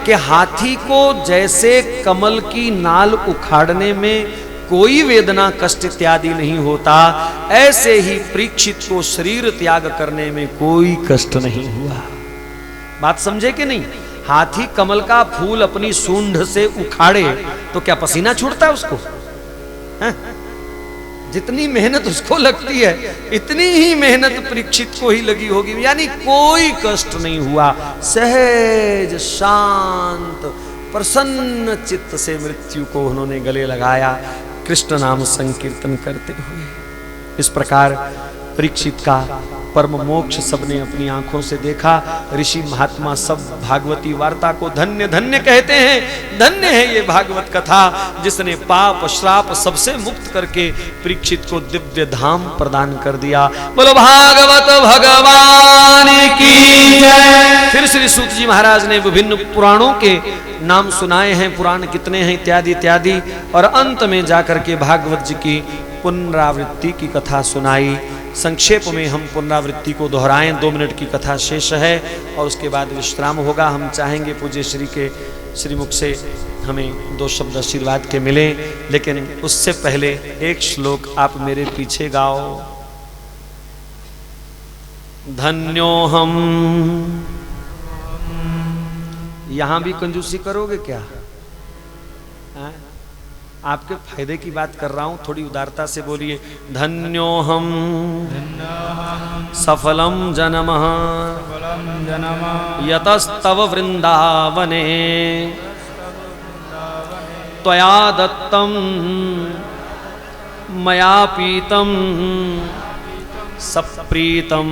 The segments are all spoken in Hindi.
कि हाथी को जैसे कमल की नाल उखाड़ने में कोई वेदना कष्ट इत्यादि नहीं होता, ऐसे ही परीक्षित को शरीर त्याग करने में कोई कष्ट नहीं हुआ। बात समझे कि नहीं? हाथी कमल का फूल अपनी सूंड से उखाड़े तो क्या पसीना छूटता है उसको? है? जितनी मेहनत उसको लगती है इतनी ही मेहनत परीक्षित को ही लगी होगी, यानी कोई कष्ट नहीं हुआ। सहज शांत प्रसन्न चित्त से मृत्यु को उन्होंने गले लगाया, कृष्ण नाम संकीर्तन करते हुए। इस प्रकार परीक्षित का परम मोक्ष सबने अपनी आंखों से देखा। ऋषि महात्मा सब भागवती वार्ता को धन्य धन्य कहते हैं। धन्य है ये भागवत कथा जिसने पाप श्राप सबसे मुक्त करके परीक्षित को दिव्य धाम प्रदान कर दिया। बोलो भागवत भगवान की जय। फिर श्री सूत जी महाराज ने विभिन्न पुराणों के नाम सुनाए हैं, पुराण कितने हैं इत्यादि इत्यादि, और अंत में जाकर के भागवत जी की पुनरावृत्ति की कथा सुनाई। संक्षेप में हम पुनरावृत्ति को दोहराएं, 2 मिनट की कथा शेष है और उसके बाद विश्राम होगा। हम चाहेंगे पूज्य श्री के श्रीमुख से हमें 2 शब्द आशीर्वाद के मिले, लेकिन उससे पहले एक श्लोक आप मेरे पीछे गाओ। धन्योहम। यहां भी कंजूसी करोगे क्या? आपके फायदे की बात कर रहा हूं, थोड़ी उदारता से बोलिए। धन्योहम सफलम जन्मः यतस्तव वृंदावने त्वया दत्तम मया पीतम सप्रीतम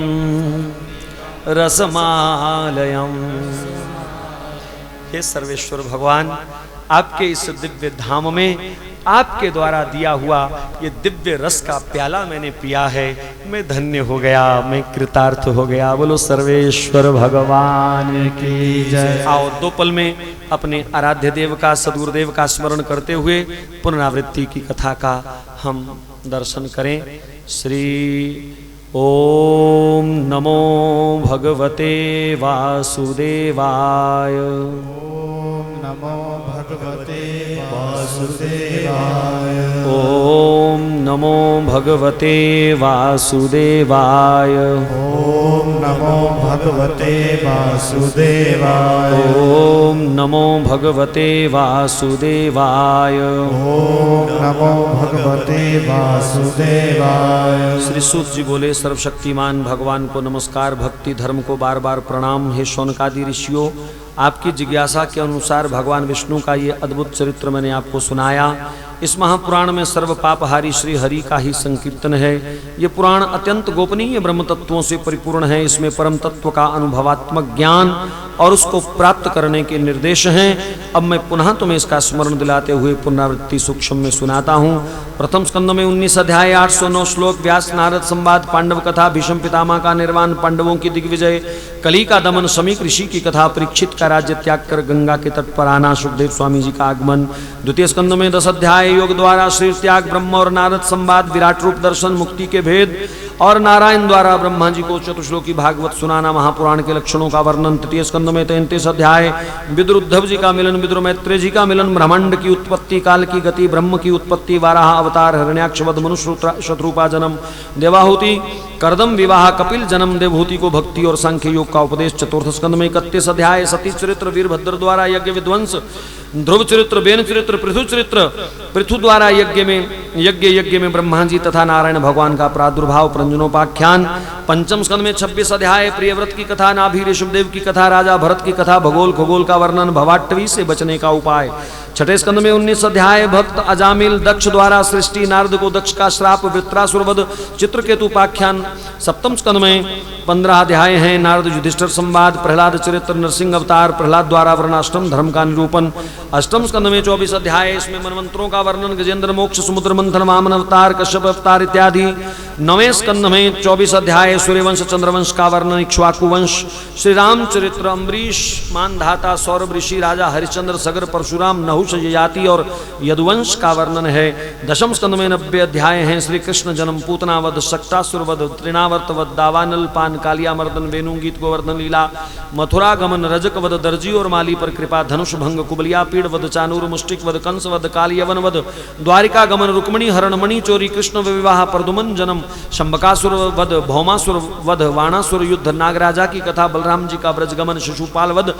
रसमालयम। हे सर्वेश्वर भगवान, आपके इस दिव्य धाम में आपके द्वारा दिया हुआ ये दिव्य रस का प्याला मैंने पिया है, मैं धन्य हो गया, मैं कृतार्थ हो गया। बोलो सर्वेश्वर भगवान की जय। आओ 2 पल में अपने आराध्य देव का सदगुरु देव का स्मरण करते हुए पुनरावृत्ति की कथा का हम दर्शन करें। श्री ओम नमो भगवते वासुदेवाय। नमो भगवते वासुदेवाय। ओम नमो भगवते वासुदेवाय। ओम नमो भगवते वासुदेवाय। ओम नमो भगवते वासुदेवाय। ओम नमो भगवते वासुदेवाय। श्री सूत जी बोले, सर्वशक्तिमान भगवान को नमस्कार, भक्ति धर्म को बार बार प्रणाम। हे शौनकादि ऋषियों, आपकी जिज्ञासा के अनुसार भगवान विष्णु का ये अद्भुत चरित्र मैंने आपको सुनाया। इस महापुराण में सर्व पापहारी श्री हरि का ही संकीर्तन है। ये पुराण अत्यंत गोपनीय ब्रह्म तत्वों से परिपूर्ण है। इसमें परम तत्व का अनुभवात्मक ज्ञान और उसको प्राप्त करने के निर्देश हैं। अब मैं पुनः तुम्हें इसका स्मरण दिलाते हुए पुनरावृत्ति सूक्ष्म में सुनाता हूँ। प्रथम स्कंद में 19 अध्याय 809 श्लोक, व्यास नारद संवाद, पांडव कथा, भीष्म पितामह का निर्वाण, पांडवों की दिग्विजय, कली का दमन, शमीक ऋषि की कथा, परीक्षित का राज्य त्याग कर गंगा के तट पर आना, सुखदेव स्वामी जी का आगमन। द्वितीय स्कंद में 10 अध्याय योग द्वारा शरीर त्याग, ब्रह्म और नारद संवाद, विराट रूप दर्शन, मुक्ति के भेद और नारायण द्वारा ब्रह्मा जी को चतुश्लोकी भागवत सुनाना, महापुराण के लक्षणों का वर्णन। तृतीय स्कंद में 33 अध्याय विदुर उद्धव जी का मिलन, विदुर मैत्रेय जी का मिलन, ब्रह्मांड की उत्पत्ति, काल की गति, ब्रह्म की उत्पत्ति, वाराह अवतार, हिरण्याक्ष वध, मनुष्य शत्रुपा जन्म, देवाहुति, करदम विवाह, कपिल जन्म, देवहूति को भक्ति और सांख्य योग का उपदेश। चतुर्थ स्कंद में 31 अध्याय सती चरित्र, वीरभद्र द्वारा यज्ञ विध्वंस, ध्रुव चरित्र, बेन चरित्र, पृथु चरित्र, पृथु द्वारा यज्ञ में ब्रह्मा जी तथा नारायण भगवान का प्रादुर्भाव, प्रंजनोपाख्यान। पंचम स्कंद में 26 अध्याय प्रियव्रत की कथा, नाभि ऋषभदेव की कथा, राजा भरत की कथा, भगोल खगोल का वर्णन, भवाटवी से बचने का उपाय। छठे स्कंद में 19 अध्याय भक्त अजामिल दक्ष द्वारा सृष्टि, नारद को दक्ष का श्राप, वृत्रासुर वध, चित्रकेतु उपाख्यान। सप्तम स्कंद में 15 अध्याय हैं नारद युधिष्ठिर संवाद, प्रहलाद चरित्र, नरसिंह अवतार, प्रहलाद द्वारा वर्णाश्रम धर्म का निरूपण। अष्टम स्कंद में 24 अध्याय, इसमें मनमंत्रों का वर्णन, गजेंद्र मोक्ष, समुद्र मंथन, वामन अवतार, कश्यप अवतार इत्यादि। 9वें स्कंद में 24 अध्याय सूर्यवंश चंद्रवंश का वर्णन, इक्ष्वाकु वंश, श्री रामचरित्र, अम्बरीश, मानधाता, सौरभ ऋषि, राजा हरिश्चंद्र, सगर, परशुराम, नहुष, ययाति और यदुवंश का वर्णन है। दशम स्कंद में 90 अध्याय हैं। श्री कृष्ण जन्म, पूतनावध, शक्तासुरवध, तृणावर्तवध, दावानल पान, कालियामर्दन, वेणुगीत, गोवर्धन लीला, मथुरा गमन, रजकवध, दर्जी और माली पर कृपा, धनुष भंग, कुबलिया पीड़ वध, चानूर मुष्टिक वध, कंस वध, काल यवन वध, द्वारिका गमन, रुक्मणी हरण, मणि चोरी, कृष्ण विवाह, प्रदुमन जन्म, शंबकासुर वध, भौमासुर वध, वाणासुर युद्ध, नागराजा की कथा, बलराम जी का ब्रज गमन, शिशुपाल वध,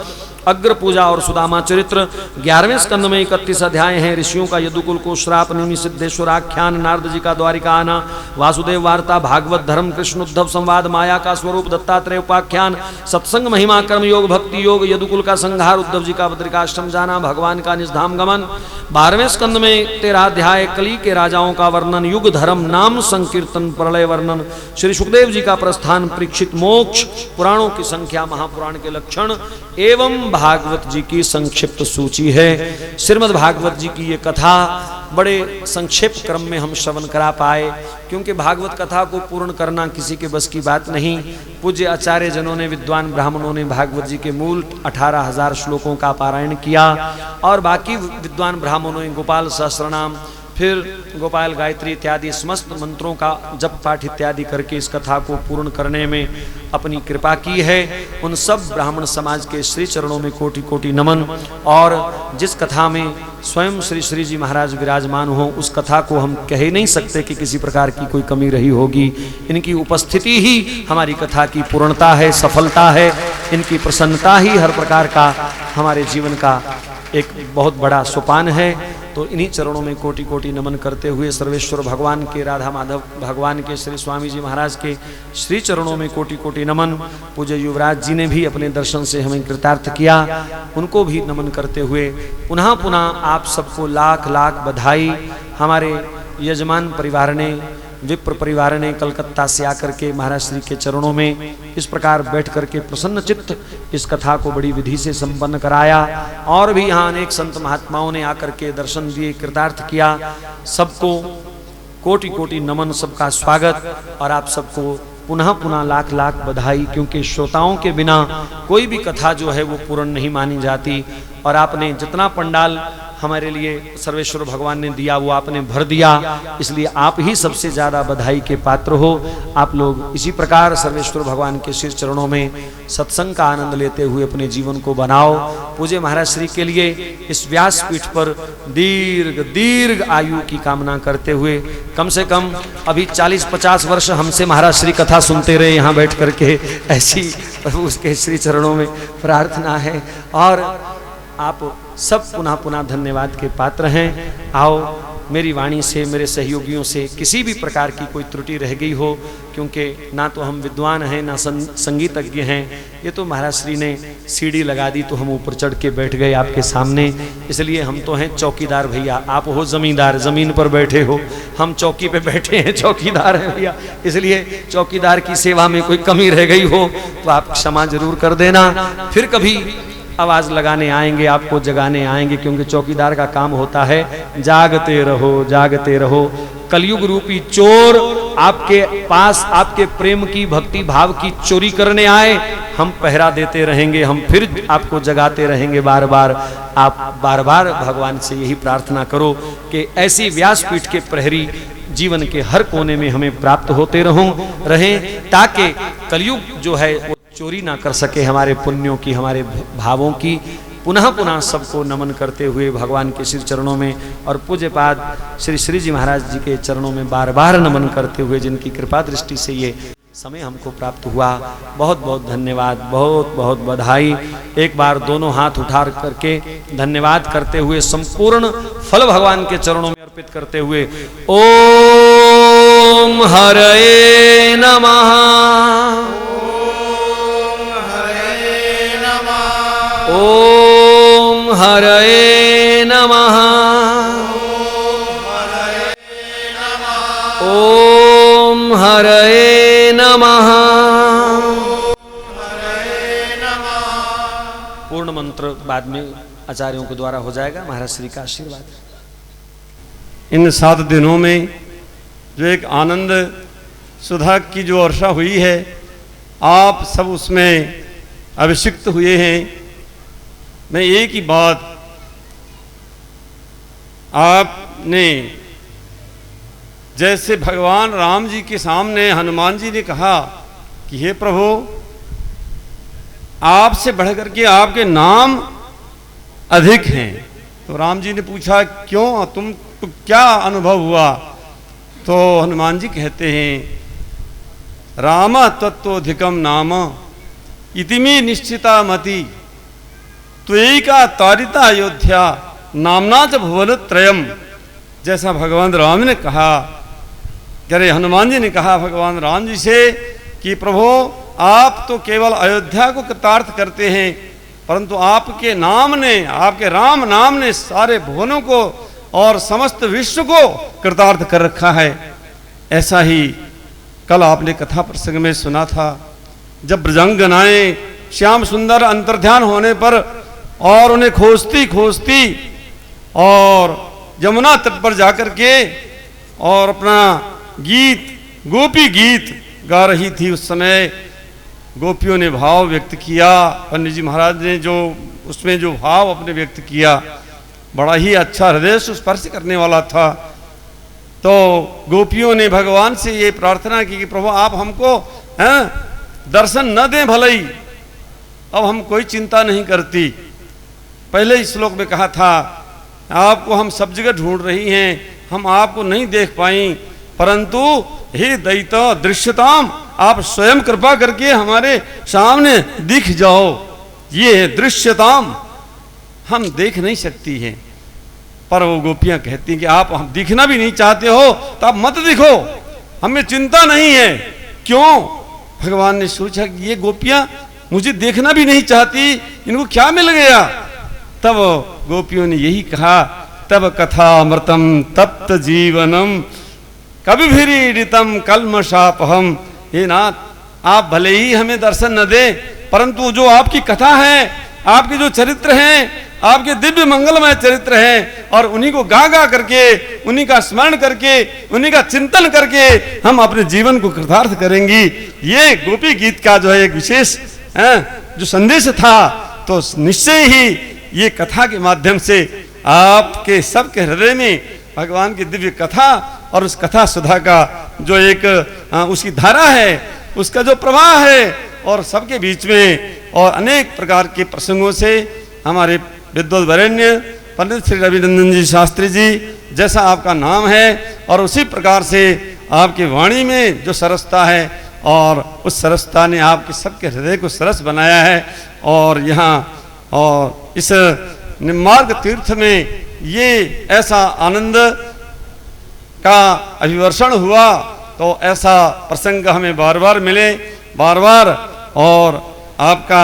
अग्र पूजा और सुदामा चरित्र। 11वें स्कंद में 31 अध्याय हैं। ऋषियों का यदुकुल को श्राप, निमि सिद्धेश्वर आख्यान, नारद जी का द्वारिका आना, वासुदेव वार्ता, भागवत धर्म, कृष्ण उद्धव संवाद, माया का स्वरूप, दत्तात्रेय उपाख्यान, सत्संग महिमा, कर्म योग, भक्ति योग, यदुकुल का संहार, उद्धव जी का बद्रिकाश्रम जाना, भगवान का निजधाम गमन। 12वें स्कंद में 13 अध्याय कली के राजाओं का वर्णन, युग धर्म, नाम संकीर्तन, प्रलय वर्णन, श्री सुखदेव जी का प्रस्थान, परीक्षित मोक्ष, पुराणों की संख्या, महापुराण के लक्षण एवं भागवत जी की संक्षिप्त सूची है। श्रीमद् भागवत जी की ये कथा बड़े संक्षेप क्रम में हम श्रवण करा पाए, क्योंकि भागवत कथा को पूर्ण करना किसी के बस की बात नहीं। पूज्य आचार्य जनों ने, विद्वान ब्राह्मणों ने भागवत जी के मूल 18,000 श्लोकों का पारायण किया और बाकी विद्वान ब्राह्मणों ने गोपाल सहस्रनाम, फिर गोपाल गायत्री इत्यादि समस्त मंत्रों का जप पाठ इत्यादि करके इस कथा को पूर्ण करने में अपनी कृपा की है। उन सब ब्राह्मण समाज के श्री चरणों में कोटि कोटि नमन। और जिस कथा में स्वयं श्री श्री जी महाराज विराजमान हो, उस कथा को हम कह ही नहीं सकते कि किसी प्रकार की कोई कमी रही होगी। इनकी उपस्थिति ही हमारी कथा की पूर्णता है, सफलता है। इनकी प्रसन्नता ही हर प्रकार का हमारे जीवन का एक बहुत बड़ा सोपान है। तो इन्हीं चरणों में कोटि कोटि नमन करते हुए सर्वेश्वर भगवान के, राधा माधव भगवान के, श्री स्वामी जी महाराज के श्री चरणों में कोटि कोटि नमन। पूज्य युवराज जी ने भी अपने दर्शन से हमें कृतार्थ किया, उनको भी नमन करते हुए पुनः पुनः आप सबको लाख लाख बधाई। हमारे यजमान परिवार ने, विप्र परिवार ने कलकत्ता से आकर के महाराज श्री के चरणों में इस प्रकार बैठ करके प्रसन्न चित्त इस कथा को बड़ी विधि से संपन्न कराया। और भी यहाँ अनेक संत महात्माओं ने आकर के दर्शन दिए, कृतार्थ किया। सबको कोटि कोटि नमन, सबका स्वागत और आप सबको पुनः पुनः लाख लाख बधाई, क्योंकि श्रोताओं के बिना कोई भी कथा जो है वो पूर्ण नहीं मानी जाती। और आपने जितना पंडाल हमारे लिए सर्वेश्वर भगवान ने दिया वो आपने भर दिया, इसलिए आप ही सबसे ज्यादा बधाई के पात्र हो। आप लोग इसी प्रकार सर्वेश्वर भगवान के श्री चरणों में सत्संग का आनंद लेते हुए अपने जीवन को बनाओ। पूज्य महाराज श्री के लिए इस व्यासपीठ पर दीर्घ दीर्घ आयु की कामना करते हुए, कम से कम अभी 40-50 वर्ष हमसे महाराज श्री कथा सुनते रहे यहाँ बैठ करके, ऐसी प्रभु उसके श्री चरणों में प्रार्थना है। और आप सब पुनः पुनः धन्यवाद के पात्र हैं। आओ, मेरी वाणी से, मेरे सहयोगियों से किसी भी प्रकार की कोई त्रुटि रह गई हो, क्योंकि ना तो हम विद्वान हैं ना संगीतज्ञ हैं, ये तो महाराज श्री ने सीढ़ी लगा दी तो हम ऊपर चढ़ के बैठ गए आपके सामने। इसलिए हम तो हैं चौकीदार भैया, आप हो जमींदार, जमीन पर बैठे हो, हम चौकी पे बैठे हैं, चौकीदार हैं भैया। इसलिए चौकीदार की सेवा में कोई कमी रह गई हो तो आप क्षमा जरूर कर देना। फिर कभी आवाज लगाने आएंगे, आपको जगाने आएंगे, क्योंकि चौकीदार का काम होता है जागते रहो, जागते रहो। कलयुग रूपी चोर आपके पास आपके प्रेम की, भक्ति भाव की चोरी करने आए, हम पहरा देते रहेंगे, हम फिर आपको जगाते रहेंगे बार बार। आप बार बार भगवान से यही प्रार्थना करो कि ऐसी व्यासपीठ के प्रहरी जीवन के हर कोने में हमें प्राप्त होते रहें, ताकि कलयुग जो है वो चोरी ना कर सके हमारे पुण्यों की, हमारे भावों की। पुनः पुनः सबको नमन करते हुए भगवान के श्री चरणों में और पूज्यपाद श्री श्री जी महाराज जी के चरणों में बार बार नमन करते हुए, जिनकी कृपा दृष्टि से ये समय हमको प्राप्त हुआ, बहुत बहुत धन्यवाद, बहुत बहुत बधाई। एक बार दोनों हाथ उठा करके धन्यवाद करते हुए, संपूर्ण फल भगवान के चरणों में अर्पित करते हुए, ओम हरे नमः, ओम हरे नमः, ओम हरे नमः। पूर्ण मंत्र बाद में आचार्यों के द्वारा हो जाएगा। महाराज श्री का आशीर्वाद। इन 7 दिनों में जो एक आनंद सुधा की जो वर्षा हुई है, आप सब उसमें अभिषिक्त हुए हैं। मैं एक ही बात, आपने जैसे भगवान राम जी के सामने हनुमान जी ने कहा कि हे प्रभु, आपसे बढ़कर के आपके नाम अधिक हैं, तो राम जी ने पूछा क्यों, तुमको क्या अनुभव हुआ? तो हनुमान जी कहते हैं, राम तत्वधिकम नाम इतिमी निश्चिता मति त्वयिका तारिता अयोध्या नामना च भुवन त्रयम। जैसा भगवान राम ने कहा, अरे हनुमान जी ने कहा भगवान राम जी से कि प्रभु, आप तो केवल अयोध्या को कृतार्थ करते हैं, परंतु आपके नाम ने, आपके राम नाम ने सारे भुवनों को और समस्त विश्व को कृतार्थ कर रखा है। ऐसा ही कल आपने कथा प्रसंग में सुना था, जब ब्रजांगनाएं श्याम सुंदर अंतर्ध्यान होने पर और उन्हें खोजती खोजती और यमुना तट पर जाकर के और अपना गीत, गोपी गीत गा रही थी, उस समय गोपियों ने भाव व्यक्त किया। पंडित जी महाराज ने जो उसमें जो भाव अपने व्यक्त किया, बड़ा ही अच्छा हृदय से स्पर्श करने वाला था। तो गोपियों ने भगवान से ये प्रार्थना की कि प्रभु, आप हमको दर्शन न दें भले ही, अब हम कोई चिंता नहीं करती। पहले इस श्लोक में कहा था, आपको हम सब जगह ढूंढ रही हैं, हम आपको नहीं देख पाई, परंतु हे दैत दृश्यताम, आप स्वयं कृपा करके हमारे सामने दिख जाओ। ये है दृश्यताम, हम देख नहीं सकती हैं। पर वो गोपियां कहती हैं कि आप हम दिखना भी नहीं चाहते हो तो आप मत दिखो, हमें चिंता नहीं है। क्यों? भगवान ने सोचा कि ये गोपियां मुझे देखना भी नहीं चाहती, इनको क्या मिल गया? तब गोपियों ने यही कहा, तब कथा अमृतम तप्त जीवनम कविभिरीडितम कल्मषापहम। हे नाथ, आप भले ही हमें दर्शन न दें, परंतु जो आपकी कथा है, आपके जो चरित्र हैं, आपके दिव्य मंगलमय चरित्र हैं, और उन्हीं को गा गा करके, उन्हीं का स्मरण करके, उन्हीं का चिंतन करके हम अपने जीवन को कृतार्थ करेंगी। ये गोपी गीत का जो है एक विशेष जो संदेश था, तो निश्चय ही ये कथा के माध्यम से आपके सबके हृदय में भगवान की दिव्य कथा और उस कथा सुधा का जो एक उसकी धारा है, उसका जो प्रवाह है, और सबके बीच में और अनेक प्रकार के प्रसंगों से हमारे विद्वत वरेण्य पंडित श्री रविनंदन जी शास्त्री जी जैसा आपका नाम है, और उसी प्रकार से आपकी वाणी में जो सरसता है, और उस सरसता ने आपके सबके हृदय को सरस बनाया है। और यहाँ और इस निम्बार्क तीर्थ में ये ऐसा आनंद का अभिवर्षण हुआ, तो ऐसा प्रसंग हमें बार बार मिले, बार बार। और आपका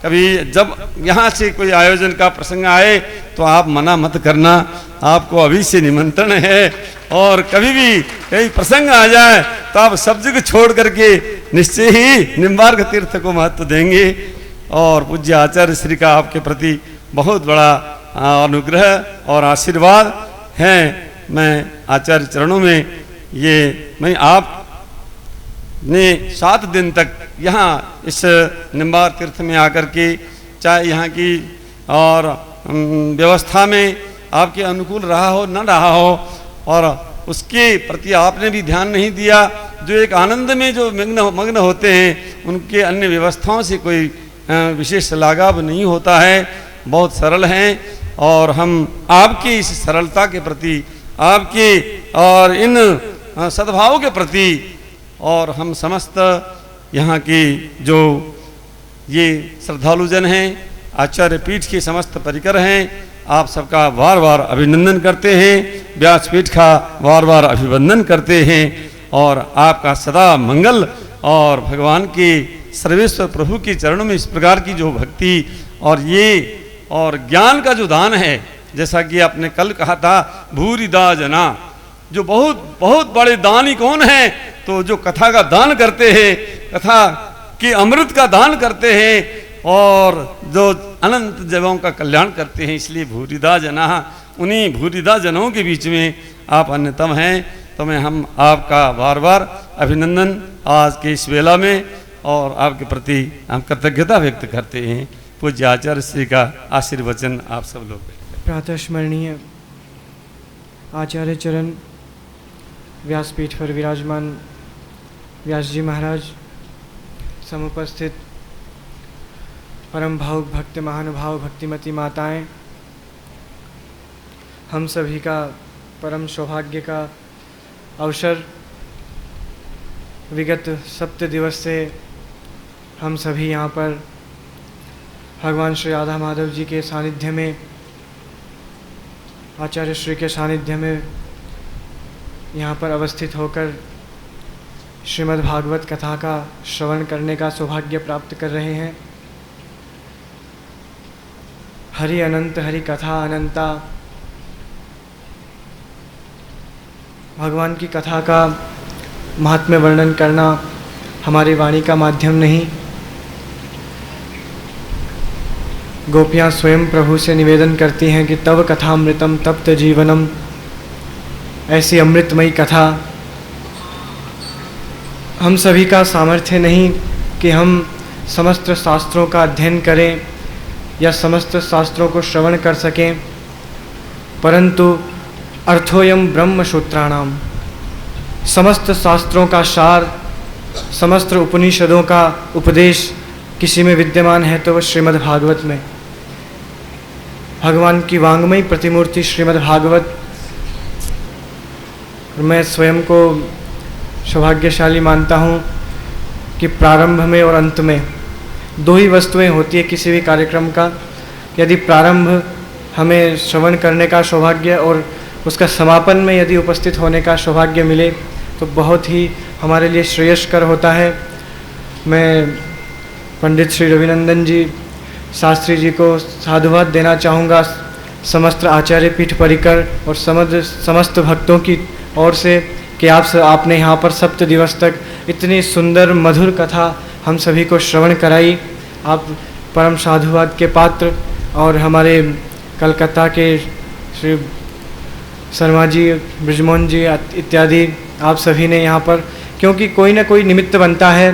कभी जब यहाँ से कोई आयोजन का प्रसंग आए तो आप मना मत करना, आपको अभी से निमंत्रण है। और कभी भी कोई प्रसंग आ जाए तो आप सब जगह छोड़ करके निश्चय ही निम्बार्क तीर्थ को महत्व देंगे। और पूज्य आचार्य श्री का आपके प्रति बहुत बड़ा अनुग्रह और आशीर्वाद है। मैं आचार्य चरणों में मैं आप ने 7 दिन तक यहाँ इस निम्बार्क तीर्थ में आकर के, चाहे यहाँ की और व्यवस्था में आपके अनुकूल रहा हो न रहा हो, और उसके प्रति आपने भी ध्यान नहीं दिया। जो एक आनंद में जो मग्न होते हैं, उनके अन्य व्यवस्थाओं से कोई विशेष लगाव नहीं होता है, बहुत सरल हैं। और हम आपकी इस सरलता के प्रति, आपके और इन सद्भाव के प्रति, और हम समस्त यहाँ की जो ये श्रद्धालुजन हैं, आचार्य पीठ के समस्त परिकर हैं, आप सबका बार बार अभिनंदन करते हैं, व्यासपीठ का बार बार अभिवंदन करते हैं। और आपका सदा मंगल, और भगवान के सर्वेश्वर प्रभु के चरणों में इस प्रकार की जो भक्ति और ये और ज्ञान का जो दान है, जैसा कि आपने कल कहा था, भूरिदा जना, जो बहुत बहुत बड़े दानी कौन हैं? तो जो कथा का दान करते हैं, कथा के अमृत का दान करते हैं, और जो अनंत जगहों का कल्याण करते हैं। इसलिए भूरिदा जना, उन्हीं भूरिदा जनों के बीच में आप अन्यतम हैं। तो तो मैं हम आपका बार बार अभिनंदन आज के इस वेला में और आपके प्रति हम कृतज्ञता व्यक्त करते हैं। पूज्य आचार्य श्री का आशीर्वचन आप सब लोग। प्रातः स्मरणीय आचार्य चरण व्यासपीठ पर विराजमान व्यास जी महाराज, समुपस्थित परम भावुक भक्त महानुभाव भक्तिमती माताएं, हम सभी का परम सौभाग्य का अवसर, विगत 7 दिवस से हम सभी यहाँ पर भगवान श्री राधा माधव जी के सानिध्य में, आचार्य श्री के सानिध्य में यहाँ पर अवस्थित होकर श्रीमद् भागवत कथा का श्रवण करने का सौभाग्य प्राप्त कर रहे हैं। हरि अनंत हरि कथा अनंता, भगवान की कथा का महात्म्य वर्णन करना हमारी वाणी का माध्यम नहीं। गोपियाँ स्वयं प्रभु से निवेदन करती हैं कि तव कथामृतम तप्त जीवनम, ऐसी अमृतमयी कथा हम सभी का सामर्थ्य नहीं कि हम समस्त शास्त्रों का अध्ययन करें या समस्त शास्त्रों को श्रवण कर सकें, परंतु अर्थोयम ब्रह्म सूत्राणाम, समस्त शास्त्रों का सार, समस्त उपनिषदों का उपदेश किसी में विद्यमान है तो वह श्रीमद् भागवत में। भगवान की वांग्मयी प्रतिमूर्ति श्रीमद् भागवत, मैं स्वयं को सौभाग्यशाली मानता हूँ कि प्रारंभ में और अंत में 2 ही वस्तुएं होती है किसी भी कार्यक्रम का। यदि प्रारंभ हमें श्रवण करने का सौभाग्य और उसका समापन में यदि उपस्थित होने का सौभाग्य मिले तो बहुत ही हमारे लिए श्रेयस्कर होता है। मैं पंडित श्री रविनंदन जी शास्त्री जी को साधुवाद देना चाहूँगा समस्त आचार्य पीठ परिकर और समस्त भक्तों की ओर से कि आपने यहाँ पर 7 दिवस तक इतनी सुंदर मधुर कथा हम सभी को श्रवण कराई। आप परम साधुवाद के पात्र, और हमारे कलकत्ता के श्री शर्मा जी, ब्रिजमोहन जी इत्यादि आप सभी ने यहाँ पर, क्योंकि कोई ना कोई निमित्त बनता है।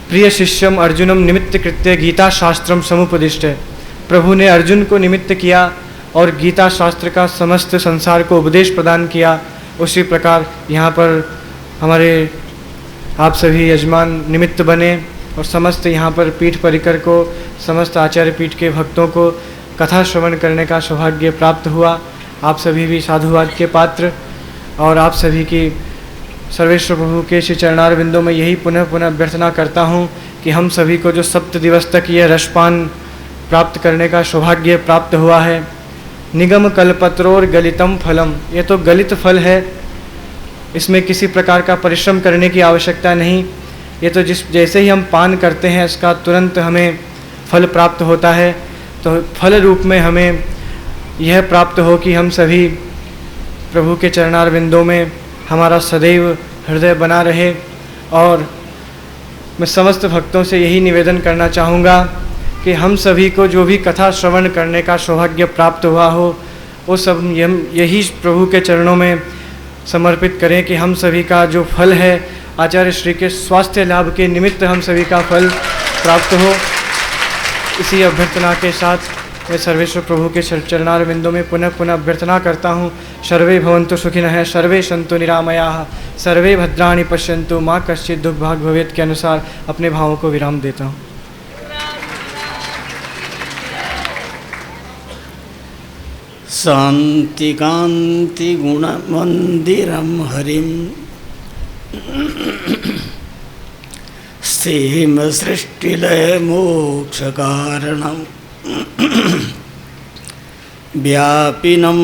प्रिय शिष्यम अर्जुनम निमित्त कृत्य गीता शास्त्रम समुपदिष्ट, प्रभु ने अर्जुन को निमित्त किया और गीता शास्त्र का समस्त संसार को उपदेश प्रदान किया। उसी प्रकार यहाँ पर हमारे आप सभी यजमान निमित्त बने और समस्त यहाँ पर पीठ परिकर को, समस्त आचार्य पीठ के भक्तों को कथा श्रवण करने का सौभाग्य प्राप्त हुआ। आप सभी भी साधुवाद के पात्र, और आप सभी की सर्वेश्वर प्रभु के श्री चरणारविंदों में यही पुनः पुनः अभ्यर्थना करता हूँ कि हम सभी को जो 7 दिवस तक यह रसपान प्राप्त करने का सौभाग्य प्राप्त हुआ है, निगम कल्पत्रोर गलितम फलम, ये तो गलित फल है, इसमें किसी प्रकार का परिश्रम करने की आवश्यकता नहीं। ये तो जैसे ही हम पान करते हैं इसका तुरंत हमें फल प्राप्त होता है। तो फल रूप में हमें यह प्राप्त हो कि हम सभी प्रभु के चरणारविंदों में हमारा सदैव हृदय बना रहे। और मैं समस्त भक्तों से यही निवेदन करना चाहूँगा कि हम सभी को जो भी कथा श्रवण करने का सौभाग्य प्राप्त हुआ हो, वो सब यही प्रभु के चरणों में समर्पित करें कि हम सभी का जो फल है आचार्य श्री के स्वास्थ्य लाभ के निमित्त हम सभी का फल प्राप्त हो। इसी अभ्यर्थना के साथ मैं सर्वेश्वर प्रभु के चरणारविंदों में पुनः पुनः अभ्यर्थना करता हूँ। सर्वे भवन्तु सुखिनः, सर्वे सन्तु निरामयाः, सर्वे भद्राणि पश्यन्तु, माँ कश्चित् दुख भाग भवेत् के अनुसार अपने भावों को विराम देता हूँ। शांति कांति गुण मंदिरम हरिम स्थीम सृष्टिलय मोक्ष कारणम व्यापिनम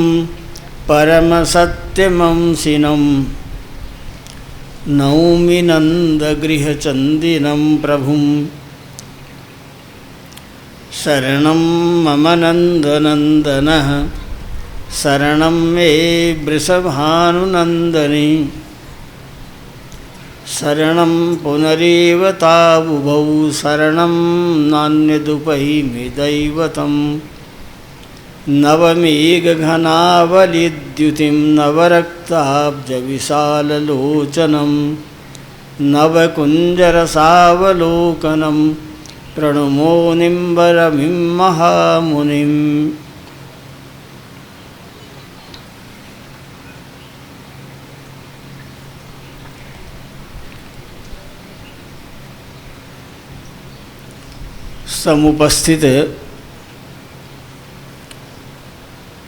परम सत्यमंसिनम नौमि नंद गृह चंदिनम प्रभुम शरणं मम नंदनंदनः शरणं मे वृषभानुनंदनी शरणं पुनरेव तावुभौ शरणं नान्यदुपैमि दैवतम् नवमेघघनावलिद्युतिं नवरक्ताब्जविशाललोचनं नवकुञ्जरसावलोकनं प्रणमो निम्बरमिं महामुनिम्। समुपस्थित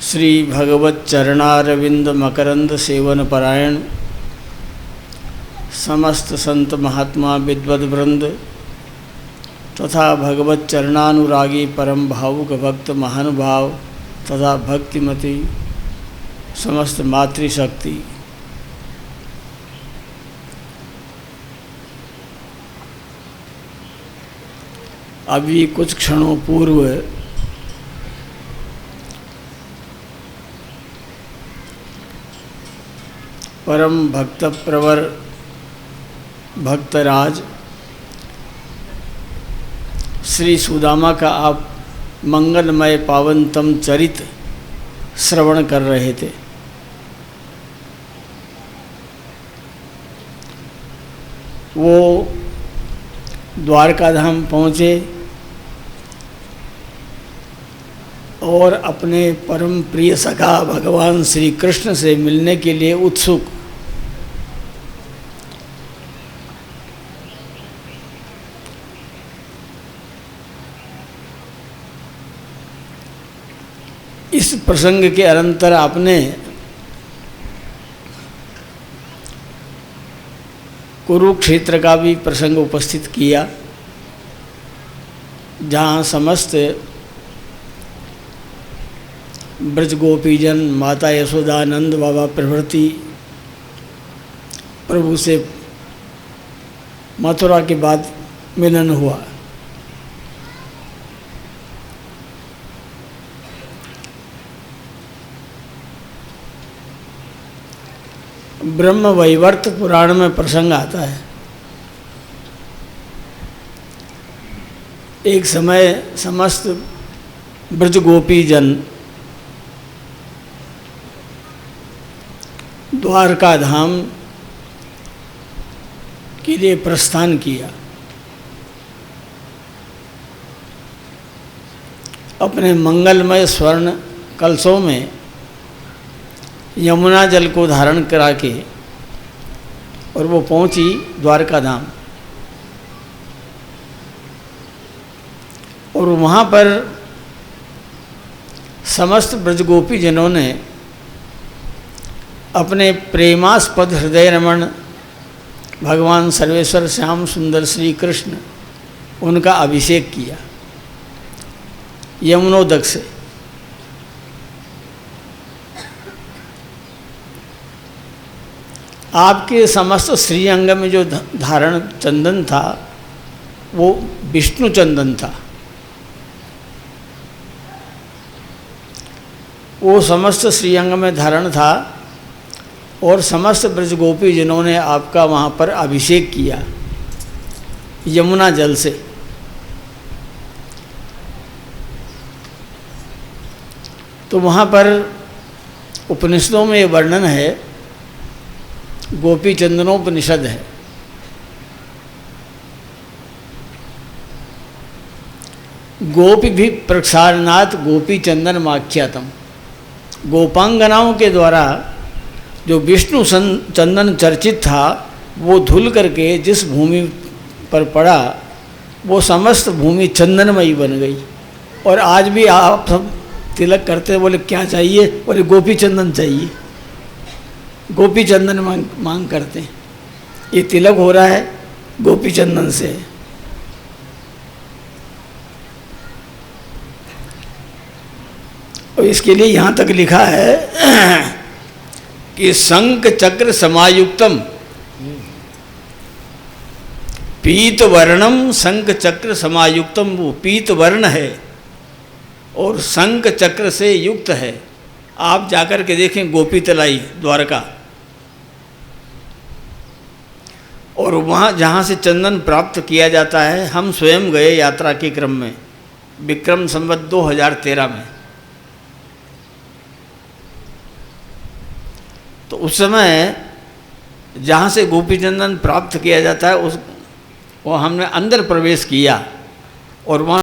श्री भगवत चरणारविंद मकरंद सेवन परायण समस्त संत महात्मा विद्वद वृंद तथा भगवत चरणानुरागी परम भावुक भक्त महानुभाव तथा भक्तिमती समस्त मातृशक्ति, अभी कुछ क्षणों पूर्व परम भक्त प्रवर भक्तराज श्री सुदामा का आप मंगलमय पावनतम चरित श्रवण कर रहे थे। वो द्वारका धाम पहुँचे और अपने परम प्रिय सखा भगवान श्री कृष्ण से मिलने के लिए उत्सुक। इस प्रसंग के अनंतर आपने कुरुक्षेत्र का भी प्रसंग उपस्थित किया, जहाँ समस्त ब्रज गोपीजन माता यशोदानंद बाबा प्रभृति प्रभु से मथुरा के बाद मिलन हुआ। ब्रह्म वैवर्त पुराण में प्रसंग आता है, एक समय समस्त ब्रज गोपी जन द्वारका धाम के लिए प्रस्थान किया। अपने मंगलमय स्वर्ण कलशों में यमुना जल को धारण करा के और वो पहुंची द्वारका धाम। और वहाँ पर समस्त ब्रजगोपी जनों ने अपने प्रेमास्पद हृदय रमण भगवान सर्वेश्वर श्याम सुंदर श्री कृष्ण उनका अभिषेक किया यमुनोदक से। आपके समस्त श्रीअंग में जो धारण चंदन था वो विष्णु चंदन था। वो समस्त श्रीअंग में धारण था और समस्त ब्रजगोपी जिन्होंने आपका वहाँ पर अभिषेक किया यमुना जल से। तो वहाँ पर उपनिषदों में ये वर्णन है, गोपी चंदनोपनिषद है। गोपी भी प्रक्षालनाथ गोपी चंदन माख्यातम, गोपांगनाओं के द्वारा जो विष्णु चंदन चर्चित था वो धुल करके जिस भूमि पर पड़ा वो समस्त भूमि चंदनमयी बन गई। और आज भी आप सब तिलक करते बोले क्या चाहिए, बोले गोपी चंदन चाहिए, गोपी चंदन मांग करते हैं। ये तिलक हो रहा है गोपी चंदन से। और इसके लिए यहाँ तक लिखा है कि शंख चक्र समायुक्तम पीत वर्णम, शंख चक्र समायुक्तम, वो पीत वर्ण है और शंख चक्र से युक्त है। आप जाकर के देखें गोपी तलाई द्वारका, और वहाँ जहाँ से चंदन प्राप्त किया जाता है, हम स्वयं गए यात्रा के क्रम में विक्रम संवत 2013 में। तो उस समय जहाँ से गोपी चंदन प्राप्त किया जाता है उस वो हमने अंदर प्रवेश किया और वहाँ